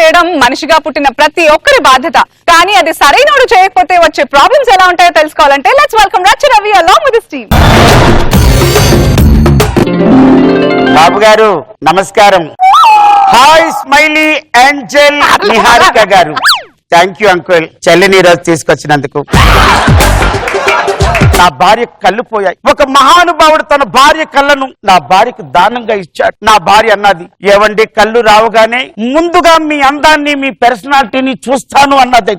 చేయడం మనిషిగా పుట్టిన ప్రతి ఒక్కరి బాధ్యత. కానీ అది సరైనోడు చేయకపోతే వచ్చే ప్రాబ్లమ్స్ ఎలా ఉంటాయో తెలుసుకోవాలంటే లెట్స్ వెల్కమ్ రచ్చ Ravi along with his team. బాబు గారు నమస్కారం. హాయ్ స్మైలీ ఏంజెల్ నిహారిక గారు. థ్యాంక్ యూ అంకుల్, చెల్లిని ఈరోజు తీసుకొచ్చినందుకు. నా భార్య కళ్ళు పోయాయి. ఒక మహానుభావుడు తన భార్య కళ్ళను నా భార్యకు దానంగా ఇచ్చాడు. నా భార్య అన్నది, ఏవండి కళ్ళు రావుగానే ముందుగా మీ అందాన్ని మీ పర్సనాలిటీని చూస్తాను అన్నది.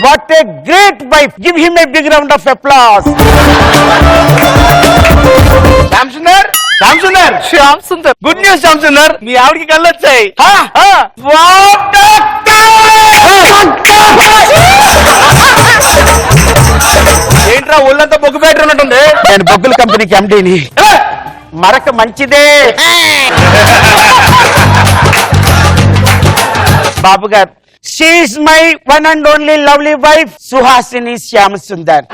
What a great wife, give him a big round of applause. Shyam Sundar good news. Shyam Sundar, మీ ఆవిడకి కళ్ళు వచ్చాయి. ఏంట్రా ఒళ్ళంతా బొగ్గు బ్యాటరీ ఉన్నట్టుంది. నేను బొగ్గుల కంపెనీకి ఎండీని. మరక మంచిదే. బాబు గారు, she is my one and only lovely wife Suhasini Shyam Sundar.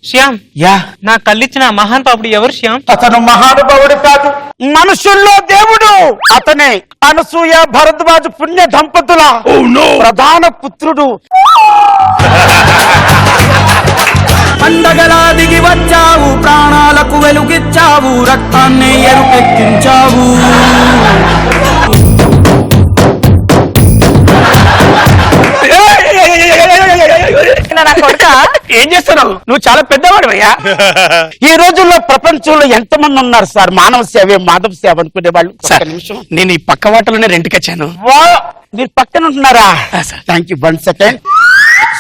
Shyam, yeah, నా కళ్ళిచ్చిన మహానుభావుడు ఎవరు శ్యామ్? అతను మహానుభావుడు కాదు, మనుషుల్లో దేవుడు. అతనే అనసూయ భరద్వాజ పుణ్య దంపతుల ప్రధాన పుత్రుడు. పండగలా దిగి వచ్చావు, ప్రాణాలకు వెలుగిచ్చావు, రక్తాన్ని ఎరుపెక్కించావు. ఏం చేస్తున్నావు? నువ్వు చాలా పెద్దవాడివయ్యా. ఈ రోజుల్లో ప్రపంచంలో ఎంతమంది ఉన్నారు సార్ మానవ సేవ మాధవ సేవ అనుకునే వాళ్ళు. నేను ఈ పక్క వాటలోనే రెంట్కి వచ్చాను. మీరు పక్కన ఉంటున్నారా? Thank you. 1 second.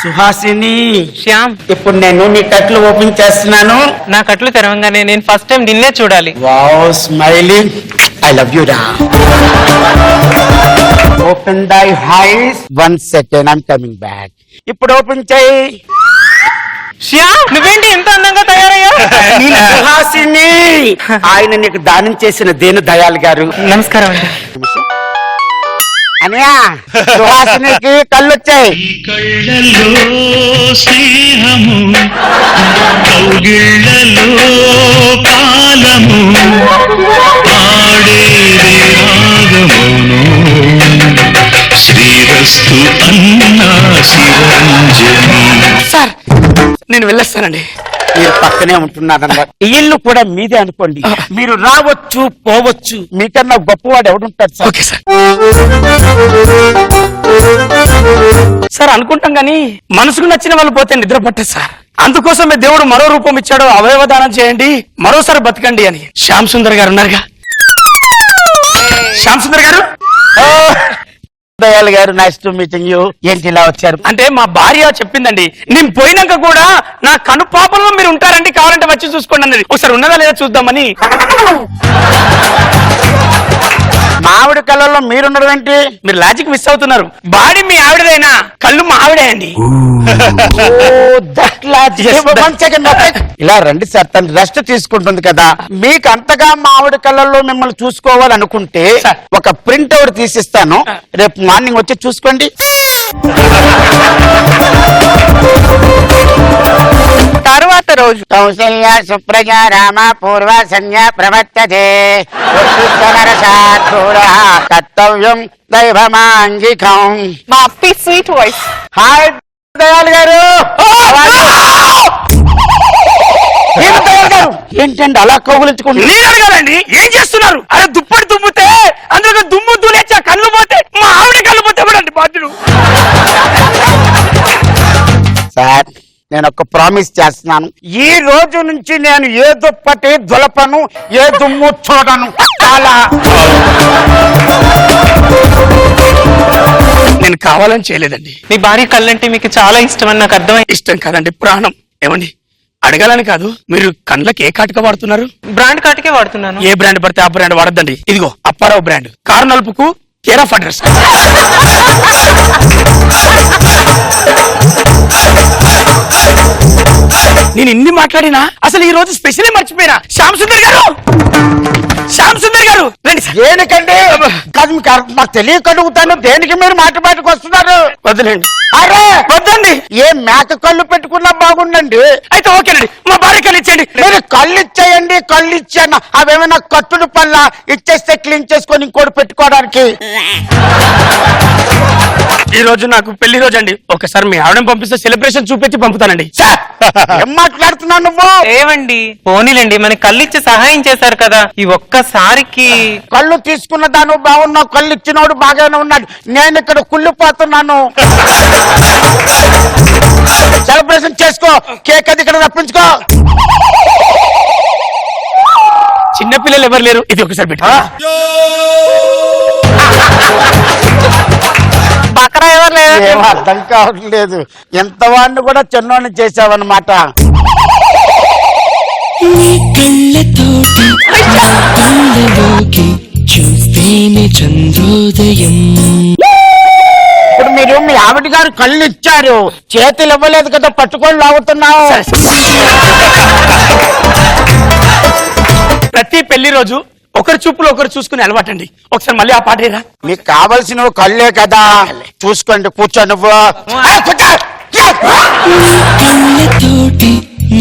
Suhasini, Shyam, ఇప్పుడు నేను నీ కట్లు ఓపెన్ చేస్తున్నాను. నా కట్లు తెరవంగానే నేను ఫస్ట్ టైం నిన్నే చూడాలి. Wow, smiling, I love you రా. Open thy eyes. 1 second, I'm coming back. ఇప్పుడు ఓపెన్ చేయి. శ్యామ్, నువ్వేంటి ఎంత అందంగా తయారయ్యా? సుహాసిని, ఆయన నీకు దానం చేసిన దేని దయాల్ గారు. నమస్కారం అండి. అనియా, సుహాసినికి కళ్ళు వచ్చాయి. కళ్ళలో స్నేహము, కౌగిళ్ళలో కాలము, ఆడేది రాగమును, శ్రీరస్తు అన్నా శివరంజని. సార్, నేను వెళ్ళొస్తానండి. మీరు పక్కనే ఉంటున్నారన్నారు. ఇల్లు కూడా మీదే అనుకోండి. మీరు రావచ్చు పోవచ్చు, మీకన్నా గొప్పవాడు ఎవడుంటాడు సార్? Okay sir. సార్, అనుకుంటాం గానీ మనసుకు నచ్చిన వాళ్ళు పోతే నిద్ర పట్టదు సార్. అందుకోసమే దేవుడు మరో రూపం ఇచ్చాడు. అవయవ దానం చేయండి, మరోసారి బతకండి అని. శ్యామ్ సుందర్ గారు ఉన్నారుగా. శ్యామ్ సుందర్ గారు, దయాల్ గారు, నైస్ టు మీటింగ్ యూ. ఏంటి ఇలా వచ్చారు? అంటే మా భార్య చెప్పిందండి, నేను పోయినాక కూడా నా కను పాపంలో మీరు ఉంటారండి, కావాలంటే వచ్చి చూసుకోండి అన్నది. ఒకసారి ఉన్నదా లేదా చూద్దామని. మావిడి కళ్ళల్లో మీరుండడం ఏంటి? మీరు లాజిక్ మిస్ అవుతున్నారు. బాడీ మీ ఆవిడదైనా కళ్ళు మా ఆవిడే అండి. ఇలా రండి సార్, తను రెస్ట్ తీసుకుంటుంది కదా. మీకు అంతగా మా ఆవిడ కళ్ళల్లో మిమ్మల్ని చూసుకోవాలనుకుంటే ఒక ప్రింట్ అవుట్ తీసిస్తాను, రేపు మార్నింగ్ వచ్చి చూసుకోండి. తర్వాత రోజు కౌసల్య సుప్రజా రామ పూర్వ సంధ్య ప్రవర్తతే కర్తవ్యం దైవమాంగికం. మా అప్పి స్వీట్ వాయిస్. హాయ్ దయాల్ గారు. ఏంటండి అలా కౌగులించుకోండి? నేను అడగాలండి, ఏం చేస్తున్నారు? అరే దుప్పటి దుమ్ముతే అందులో దుమ్ము దూలేచ్చా, కళ్ళు పోతే మా ఆవిడ కళ్ళు పోతే ఎవడండి బాధ్యుడు? సార్, నేను ఒక ప్రామిస్ చేస్తున్నాను. ఈ రోజు నుంచి నేను ఏ దుప్పటి దులపను, ఏ దుమ్ము చూడను. చాలా నేను కావాలని చేయలేదండి. మీ భార్య కళ్ళంటే మీకు చాలా ఇష్టం అని నాకు అర్థమై. ఇష్టం కాదండి, ప్రాణం. ఏమండి, అడగాలని కాదు, మీరు కళ్ళకి ఏ కాటుక వాడుతున్నారు? బ్రాండ్ కాటుకే వాడుతున్నాను. ఏ బ్రాండ్ పడితే ఆ బ్రాండ్ వాడద్దండి. ఇదిగో అప్పారావు బ్రాండ్, కారు నలుపుకు కేర్ ఆఫ్ అడ్రస్. నేను ఇన్ని మాట్లాడినా అసలు ఈ రోజు స్పెషల్ మర్చిపోయినా. శ్యామ్ సుందర్ గారు, శ్యామ్ సుందర్ గారు రండి. దేనికండి? కాదు, మాకు తెలియక అడుగుతాను. దేనికి మీరు మాటకు వస్తున్నారు? వదిలేండి. అరే వద్దండి, ఏ మేక కళ్ళు పెట్టుకున్నా బాగుండండి. అయితే ఓకేనండి, మా భార్య కళ్ళు ఇచ్చేయండి. మీరు కళ్ళు ఇచ్చేయండి, కళ్ళు ఇచ్చాను, అవేమైనా కట్టుడు పళ్ళ ఇచ్చేస్తే క్లీన్ చేసుకొని ఇంకోటి పెట్టుకోవడానికి. ఈ రోజు నాకు పెళ్లి రోజు అండి, ఒకసారి మీ ఆవిడని పంపిస్తే సెలబ్రేషన్ చూపించి పంపుతానండి. సార్, ఏం మాట్లాడుతున్నావు నువ్వు? ఏమండి పోనీలండి, మన కళ్ళిచ్చి సహాయం చేశారు కదా, ఈ ఒక్కసారికి. కళ్ళు తీసుకున్న దాను బాగున్నావు, కళ్ళు ఇచ్చినోడు బాగానే ఉన్నాడు, నేను ఇక్కడ కుళ్ళిపోతున్నాను. సెలబ్రేషన్ చేసుకో, కేక్ అది ఇక్కడ రప్పించుకో. చిన్నపిల్లలు ఎవరు లేరు, ఇది ఒకసారి పెట్టు. బకరా ఎవరు లేరు. ఏం అర్థం కావట్లేదు, ఎంత వాడిని కూడా చిన్నోడిని చేసావన్నమాట. నీ కళ్ళతోటి నా కళ్ళలోకి చూస్తేనే చంద్రోదయం. ఇప్పుడు మీరు మీ ఆవిడ గారు కళ్ళు ఇచ్చారు, చేతులు ఇవ్వలేదు కదా, పట్టుకొని లాగుతున్నావు. ప్రతి పెళ్లి రోజు ఒకరి చూపులు ఒకరు చూసుకునే అలవాటండి. ఒకసారి మళ్ళీ ఆ పాట ఏరా. మీకు కావలసిన కళ్ళే కదా, చూసుకోండి. కూర్చో నువ్వు. కూర్చో. నీ కళ్ళతోటి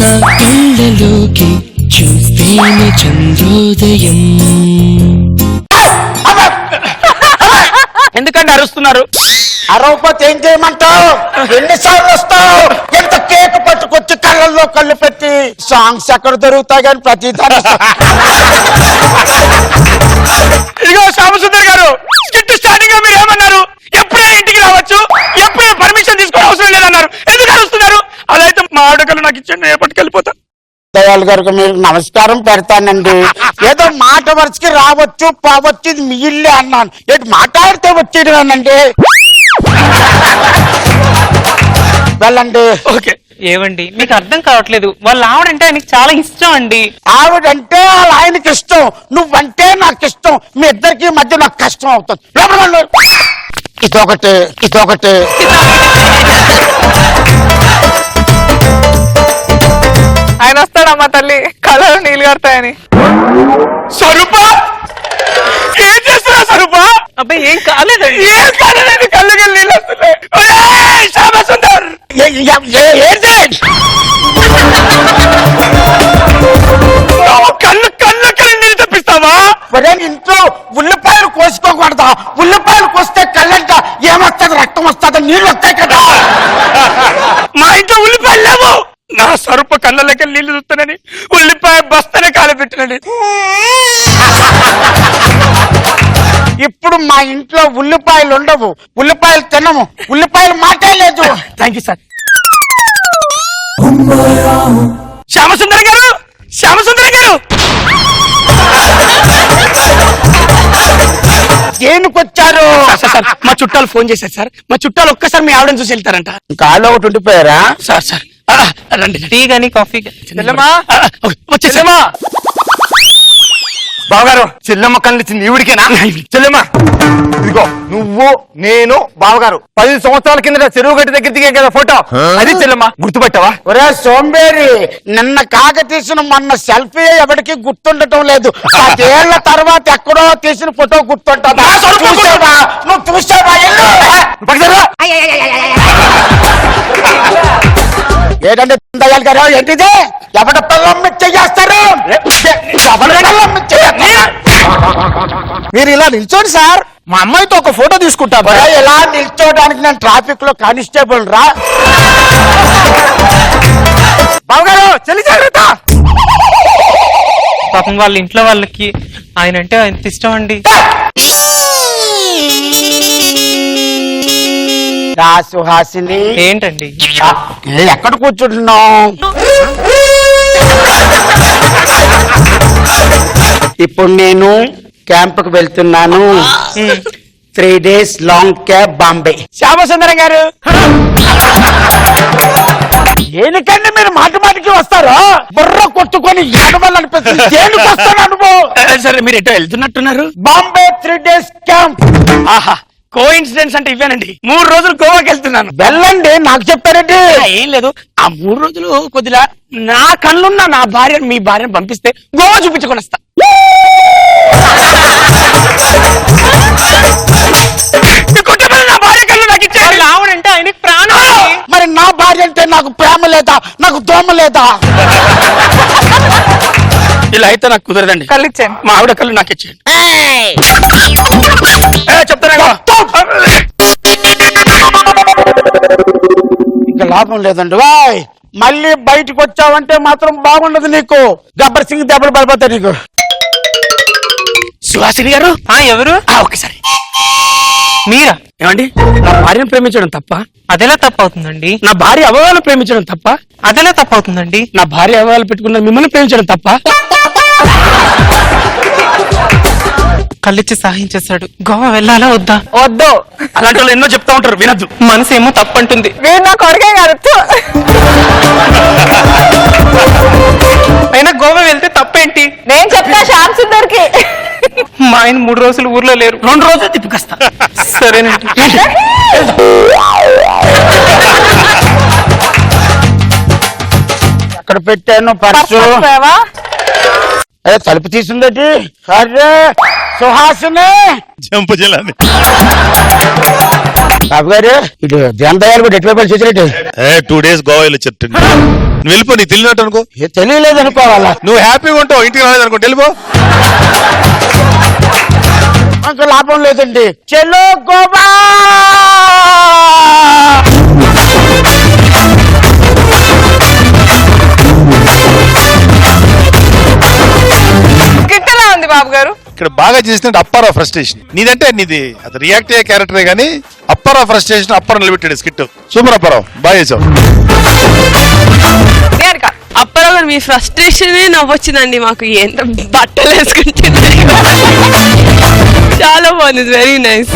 నా కళ్ళలోకి చూస్తేనే చంద్రోదయం. ఎందుకంటే అరుస్తున్నారు? అరవపోతే ఏం చేయమంటావు? ఎన్నిసార్లు వస్తావు? ఎంత కేక్ పట్టుకొచ్చి కళ్ళల్లో కళ్ళు పెట్టి సాంగ్స్ ఎక్కడ దొరుకుతాయి కానీ ప్రతి ఇదిగో శ్యామసుందర్ గారు, స్కిట్ స్టార్టింగ్ గా మీరు ఏమన్నారు? ఎప్పుడే ఇంటికి రావచ్చు, ఎప్పుడే పర్మిషన్ తీసుకోవడం అవసరం లేదన్నారు. ఎందుకు అరుస్తున్నారు? అలా అయితే మా ఆడకలు నాకు ఇచ్చండి, నేను పట్టుకెళ్ళిపోతా. దయాళ్ గారికి మీరు నమస్కారం పెడతానండి. ఏదో మాట వరుసకి రావచ్చు పోవచ్చు, ఇది మీ ఇల్లే అన్నాను. ఏంటి మాట్లాడితే వచ్చేయడమేనండి. వెళ్ళండి. ఓకే. ఏవండి మీకు అర్థం కావట్లేదు, వాళ్ళ ఆవిడంటే ఆయనకి చాలా ఇష్టం అండి. ఆవిడంటే వాళ్ళ ఆయనకి ఇష్టం, నువ్వంటే నాకు ఇష్టం, మీ ఇద్దరికి మధ్య నాకు కష్టం అవుతుంది. ఇదొకటి ఇదొకటి. ఆయన వస్తాడమ్మా తల్లి, కళలు నీళ్ళు కడతాయని. స్వరూప, ఏం చేస్తున్నా స్వరూప? అబ్బాయి ఏం కాలేదండి. ఏం కాలేదండి, కళ్ళు కళ్ళు నీళ్ళు వస్తున్నాయి. ఒరేయ్ శ్యామసుందర్, ఏంటి నువ్వు కళ్ళు నీళ్ళు తెప్పిస్తావా? ఒరే, ఇంట్లో ఉల్లిపాయలు కోసుకోకూడదా? ఉల్లిపాయలు కోస్తే కళ్ళంట ఏమొస్తుంది? రక్తం వస్తుంది, నీళ్ళు వస్తాయి కదా. మా ఇంట్లో ఉల్లిపాయలు లేవు. నా స్వరూప కళ్ళకి నీళ్లు చూస్తానని ఉల్లిపాయ బస్తనే కాలు పెట్టినండి. ఇప్పుడు మా ఇంట్లో ఉల్లిపాయలు ఉండవు, ఉల్లిపాయలు తినము, ఉల్లిపాయలు మాటే లేదు. Thank you sir. శ్యామసుందర్ గారు, శ్యామసుందర్ గారు, దేనికొచ్చారు? సార్ మా చుట్టాలు ఫోన్ చేశారు సార్. మా చుట్టాలు ఒక్కసారి మీ ఆవిడని చూసి వెళ్తారంట. కాళ్ళు ఒకటి ఉండిపోయారా? సార్ రండి. టీ గానీ కాఫీ వచ్చేసామా? బావగారు, చెల్లెమ్మ కళ్ళిచ్చింది ఈవిడికేనా? చెల్లెమ్మ, ఇదిగో నువ్వు నేను బావగారు 10 సంవత్సరాల కింద చెరువు గట్టి దగ్గర దిగే కదా ఫోటో, అది చెల్లెమ్మ గుర్తుపెట్టావా? ఒరే సోంబేరి, నిన్న కాక తీసిన మొన్న సెల్ఫీ ఎవరికి గుర్తుండటం లేదు. 10 ఏళ్ల తర్వాత ఎక్కడో తీసిన ఫోటో గుర్తుంటుందా? చూసావా? నువ్వు చూసావా? ఏంటంటే దయాళ్ గారు, ఏంటిది? ఎవడ పిల్లం చేస్తారు? మీరు ఇలా నిల్చోండి సార్, మా అమ్మాయితో ఒక ఫోటో తీసుకుంటా. ఎలా నిల్చోడానికి నేను ట్రాఫిక్ లో కానిస్టేబుల్ రా. బావగారు, చెల్లి జాగ్రత్త. పాపం వాళ్ళ ఇంట్లో వాళ్ళకి ఆయన అంటే ఎంత ఇష్టం అండి. రా సుహాసిని. ఏంటండి? ఎక్కడ కూర్చుంటున్నావు? ఇప్పుడు నేను క్యాంపుకు వెళ్తున్నాను. 3 days long cab Bombay. Shyamasundaram గారు, దేనికంటే మీరు మాటికి వస్తారో బుర్ర కొట్టుకొని ఏడవాలనిపిస్తుంది. దేనికి వస్తాను నువ్వు? సరే మీరు ఎటో వెళ్తున్నట్టున్నారు. Bombay 3 days camp. ఆహా, కో ఇన్సిడెంట్స్ అంటే ఇవేనండి. 3 రోజులు గోవాకి వెళ్తున్నాను. వెళ్ళండి, నాకు చెప్పారండి. ఏం లేదు, ఆ 3 రోజులు కొద్దిగా నా కళ్ళున్న నా భార్య మీ భార్యను పంపిస్తే గోవా చూపించుకొని వస్తా. నా భార్య కళ్ళు నాకు ఇచ్చేయాలి. ఆవిడంటే ఆయనకి ప్రాణం. మరి నా భార్య అంటే నాకు ప్రేమ లేదా? నాకు దోమ లేదా? ఇలా కళ్ళు అయితే నాకు కుదరదండి. కళ్ళు ఇచ్చాను. మా ఆవిడ కళ్ళు నాకు ఇచ్చేయండి. చెప్తారా ఇంకా లాభం లేదండి. వాయ్ మళ్ళీ బయటకు వచ్చావంటే మాత్రం బాగుండదు నీకు. గబ్బర్ సింగ్ దెబ్బలు పడిపోతాయి నీకు. సుహాసిని గారు ఎవరు? ఒకసారి మీరా? ఏమండి, నా భార్యను ప్రేమించడం తప్ప? అదెలా తప్పు అవుతుందండి? నా భార్య అవయవాలను ప్రేమించడం తప్ప? అదెలా తప్పు అవుతుందండి? నా భార్య అవయవాలు పెట్టుకున్న మిమ్మల్ని ప్రేమించడం తప్ప? కళ్ళిచ్చి సహాయం చేశాడు. గోవా వెళ్ళాలా వద్దా? వద్దు. అలాంటి వాళ్ళు ఎన్నో చెప్తా ఉంటారు, వినద్దు. మనసేమో తప్పంటుంది. వీడు నా కొడుకే కాదు. అయినా గోవా వెళ్తే తప్పేంటి? నేను చెప్తా శ్యామ్ సుందర్కి. మా ఆయన 3 రోజులు ఊర్లో లేరు. 2 రోజులు తిప్పుకొస్తా. సరేనండి. అక్కడ పెట్టాను పర్సు. మర్చిపోయావా? అదే తలుపు తీసుందటి. అరే సుహాసిని జంపు జిల్లాని బాబు గారు, ఇటు జనదయాలు కూడా ఎటువైపు చేసినట్టు 2 days గోవా వెళ్ళి చెట్టు నువ్వు వెళ్ళిపో. నీకు తెలియనట్టు అనుకో. తెలియలేదు అనుకోవాలా? నువ్వు హ్యాపీగా ఉంటావు, ఇంటికి రాలేదు అనుకో, వెళ్ళిపో. నాకు లాభం లేదండి. చెల్లో గోవా. గిట్టలా ఉంది బాబు గారు. ఇక్కడ బాగా చేసినట్టు అప్పర్ ఆఫ్ ఫ్రస్ట్రేషన్ నీదంటే నీది అది రియాక్ట్ అయ్యే క్యారెక్టరే కానీ అప్పర్ ఆఫ్ ఫ్రస్ట్రేషన్ అప్పర్ నిలబెట్టాడు స్కిట్. సూపర్ అప్పారావు, బాగా చేసావు. దేనిక? అప్పట్లో మీ ఫ్రస్ట్రేషన్ నవ్వొచ్చిందండి మాకు. ఎంత బట్టలు వేసుకుంటే చాలా బాగుంది. Very nice.